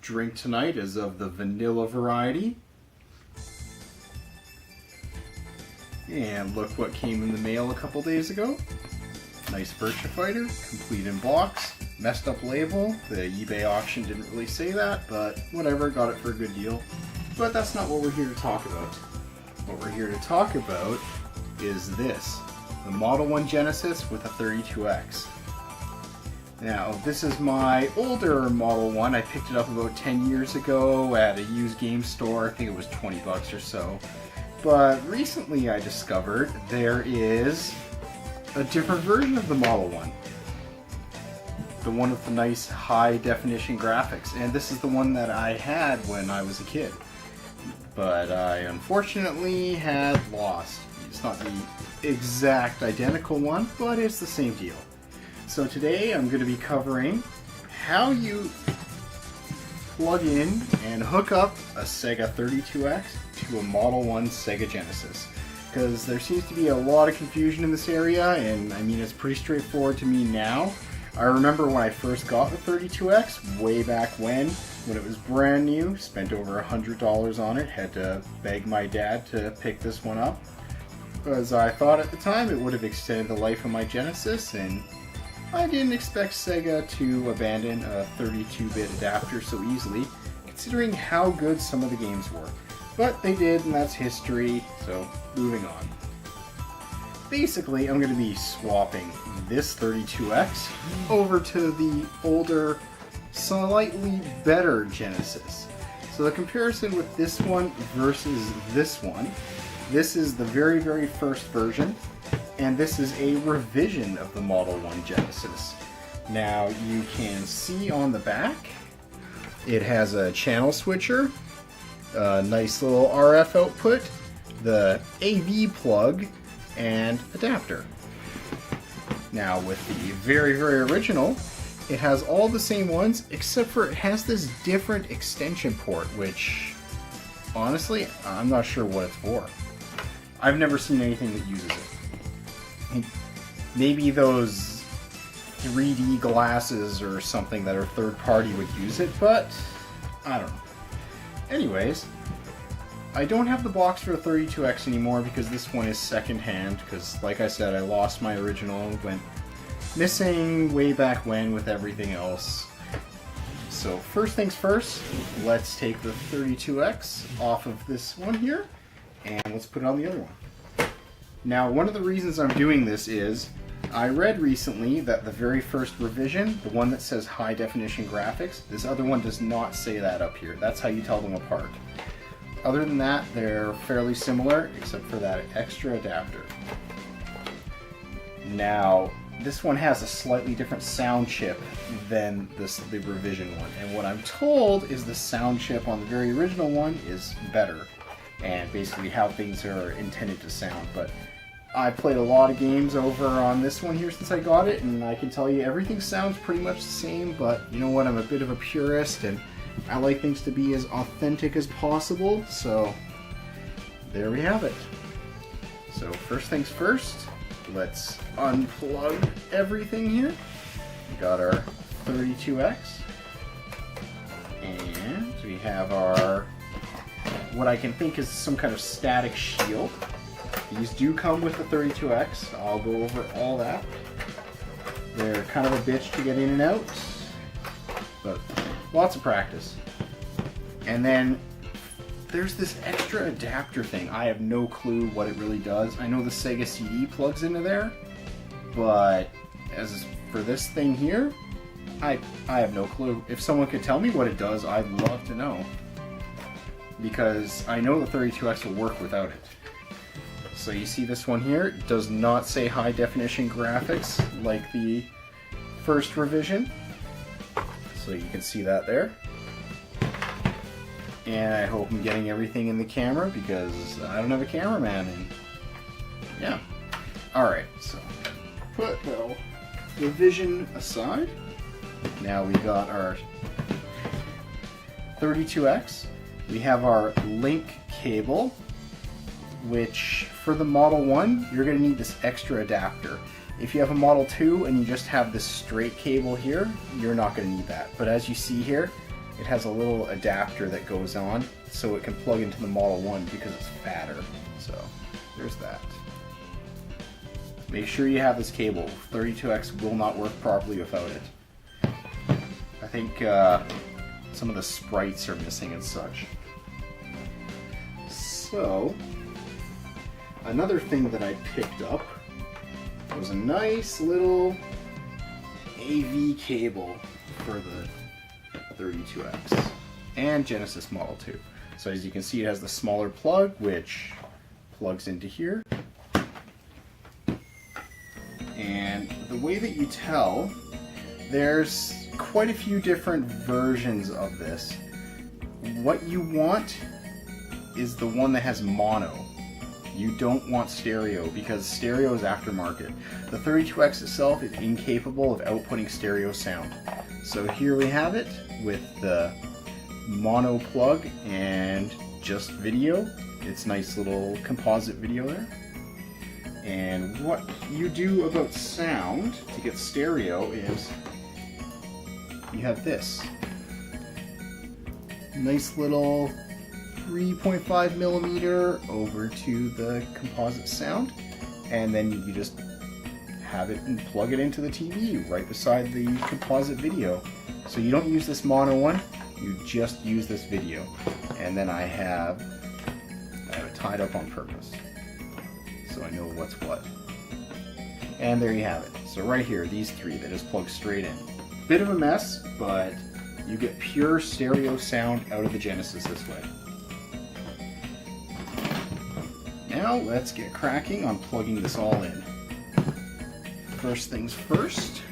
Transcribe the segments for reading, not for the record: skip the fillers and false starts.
drink tonight is of the vanilla variety. And look what came in the mail a couple days ago. Nice Virtua Fighter, complete in box, messed up label. The eBay auction didn't really say that, but whatever, got it for a good deal. But that's not what we're here to talk about. What we're here to talk about is this, the Model 1 Genesis with a 32X. Now, this is my older Model 1. I picked it up about 10 years ago at a used game store. I think it was 20 bucks or so. But recently I discovered there is a different version of the Model 1. The one with the nice high definition graphics. And this is the one that I had when I was a kid. But I unfortunately had lost. It's not the exact identical one, but it's the same deal. So today I'm going to be covering how you plug in and hook up a Sega 32X to a Model 1 Sega Genesis. Because there seems to be a lot of confusion in this area, and I mean it's pretty straightforward to me now. I remember when I first got the 32X, way back when it was brand new, spent over $100 on it, had to beg my dad to pick this one up. Because I thought at the time it would have extended the life of my Genesis, and I didn't expect Sega to abandon a 32-bit adapter so easily, considering how good some of the games were. But they did, and that's history, so moving on. Basically, I'm going to be swapping this 32X over to the older, slightly better Genesis. So the comparison with this one versus this one, this is the very, very first version, and this is a revision of the Model 1 Genesis. Now, you can see on the back, it has a channel switcher, a nice little RF output, the AV plug, and adapter. Now with the very, very original, it has all the same ones, except for it has this different extension port, which, honestly, I'm not sure what it's for. I've never seen anything that uses it. Maybe those 3D glasses or something that are third party would use it, but I don't know. Anyways, I don't have the box for the 32X anymore because this one is secondhand, because like I said, I lost my original, went missing way back when with everything else. So first things first, let's take the 32X off of this one here, and let's put it on the other one. Now, one of the reasons I'm doing this is, I read recently that the very first revision, the one that says high definition graphics, this other one does not say that up here. That's how you tell them apart. Other than that, they're fairly similar, except for that extra adapter. Now, this one has a slightly different sound chip than the revision one, and what I'm told is the sound chip on the very original one is better, and basically how things are intended to sound. But I played a lot of games over on this one here since I got it, and I can tell you everything sounds pretty much the same, but you know what, I'm a bit of a purist, and I like things to be as authentic as possible, so there we have it. So first things first, let's unplug everything here. We got our 32X, and we have our, what I can think is some kind of static shield. These do come with the 32X. I'll go over all that. They're kind of a bitch to get in and out, but lots of practice. And then there's this extra adapter thing. I have no clue what it really does. I know the Sega CD plugs into there, but as for this thing here, I have no clue. If someone could tell me what it does, I'd love to know, because I know the 32X will work without it. So you see this one here, it does not say high definition graphics like the first revision. So you can see that there. And I hope I'm getting everything in the camera because I don't have a cameraman. And yeah. Alright, so put the revision aside. Now we got our 32X. We have our link cable, which for the Model 1, you're going to need this extra adapter. If you have a Model 2 and you just have this straight cable here, you're not going to need that. But as you see here, it has a little adapter that goes on so it can plug into the Model 1 because it's fatter. So there's that. Make sure you have this cable. 32X will not work properly without it. I think some of the sprites are missing and such. So, another thing that I picked up was a nice little AV cable for the 32X and Genesis Model 2. So as you can see, it has the smaller plug which plugs into here. And the way that you tell, there's quite a few different versions of this. What you want is the one that has mono. You don't want stereo because stereo is aftermarket. The 32X itself is incapable of outputting stereo sound. So here we have it with the mono plug and just video. It's nice little composite video there. And what you do about sound to get stereo is you have this nice little 3.5 millimeter over to the composite sound, and then you just have it and plug it into the TV right beside the composite video. So you don't use this mono one, you just use this video. And then I have it tied up on purpose so I know what's what. And there you have it. So right here, these three, they just plug straight in. Bit of a mess, but you get pure stereo sound out of the Genesis this way. Now let's get cracking on plugging this all in. First things first,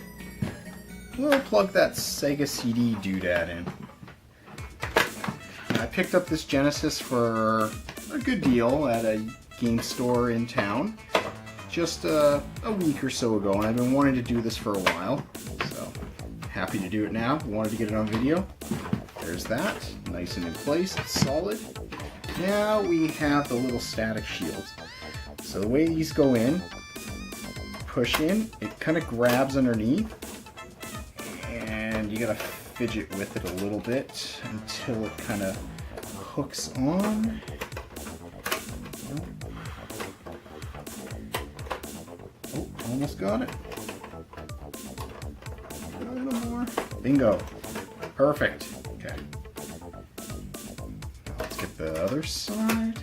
we'll plug that Sega CD doodad in. I picked up this Genesis for a good deal at a game store in town just a week or so ago, and I've been wanting to do this for a while, so happy to do it now. Wanted to get it on video. There's that, nice and in place, it's solid. Now we have the little static shields. So the way these go in, push in, it kind of grabs underneath, and you gotta fidget with it a little bit until it kind of hooks on. Oh, almost got it. A little more. Bingo. Perfect. Okay. Let's get the other side.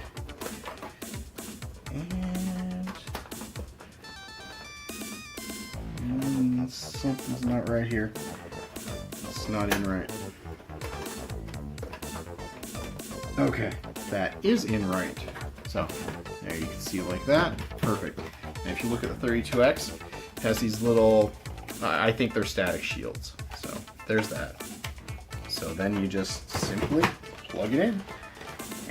And something's not right here. It's not in right. Okay, that is in right. So there you can see it like that. Perfect. And if you look at the 32X, it has these little, I think they're static shields. So there's that. So then you just simply plug it in.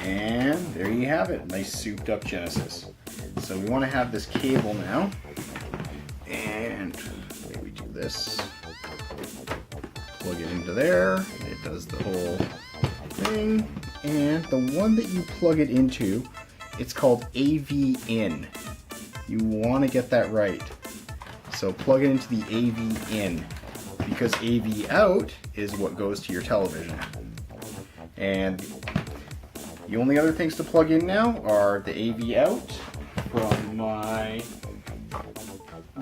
And there you have it, nice souped up Genesis. So we want to have this cable now. And maybe do this. Plug it into there. It does the whole thing. And the one that you plug it into, it's called AV in. You want to get that right. So plug it into the AV in, because AV out is what goes to your television. And the only other things to plug in now are the AV out from my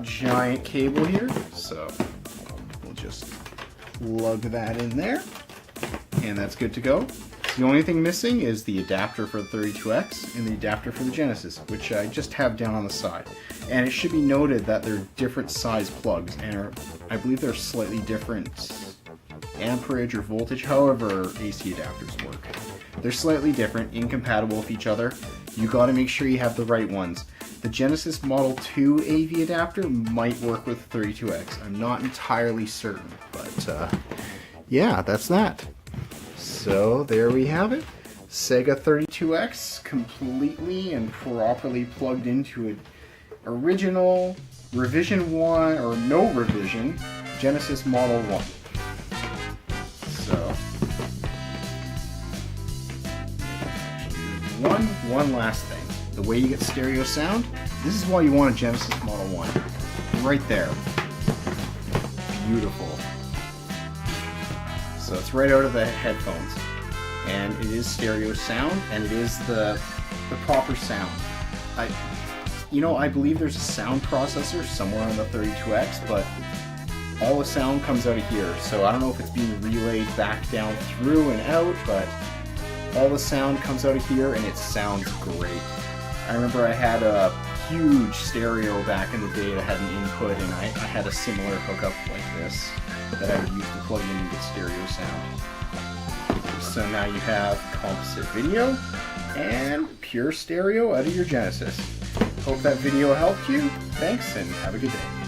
giant cable here. So we'll just plug that in there, and that's good to go. The only thing missing is the adapter for the 32X and the adapter for the Genesis, which I just have down on the side. And it should be noted that they're different size plugs, and I believe they're slightly different amperage or voltage, however AC adapters work. They're slightly different, incompatible with each other. You gotta make sure you have the right ones. The Genesis Model 2 AV adapter might work with the 32X. I'm not entirely certain, but yeah, that's that. So there we have it. Sega 32X completely and properly plugged into an original revision 1 or no revision Genesis Model 1. So one last thing. The way you get stereo sound, this is why you want a Genesis Model 1. Right there. Beautiful. So it's right out of the headphones. And it is stereo sound, and it is the proper sound. I believe there's a sound processor somewhere on the 32X, but all the sound comes out of here. So I don't know if it's being relayed back down through and out, but all the sound comes out of here and it sounds great. I remember I had a huge stereo back in the day that had an input, and I had a similar hookup like this that I would use to plug in and get stereo sound. So now you have composite video and pure stereo out of your Genesis. Hope that video helped you. Thanks and have a good day.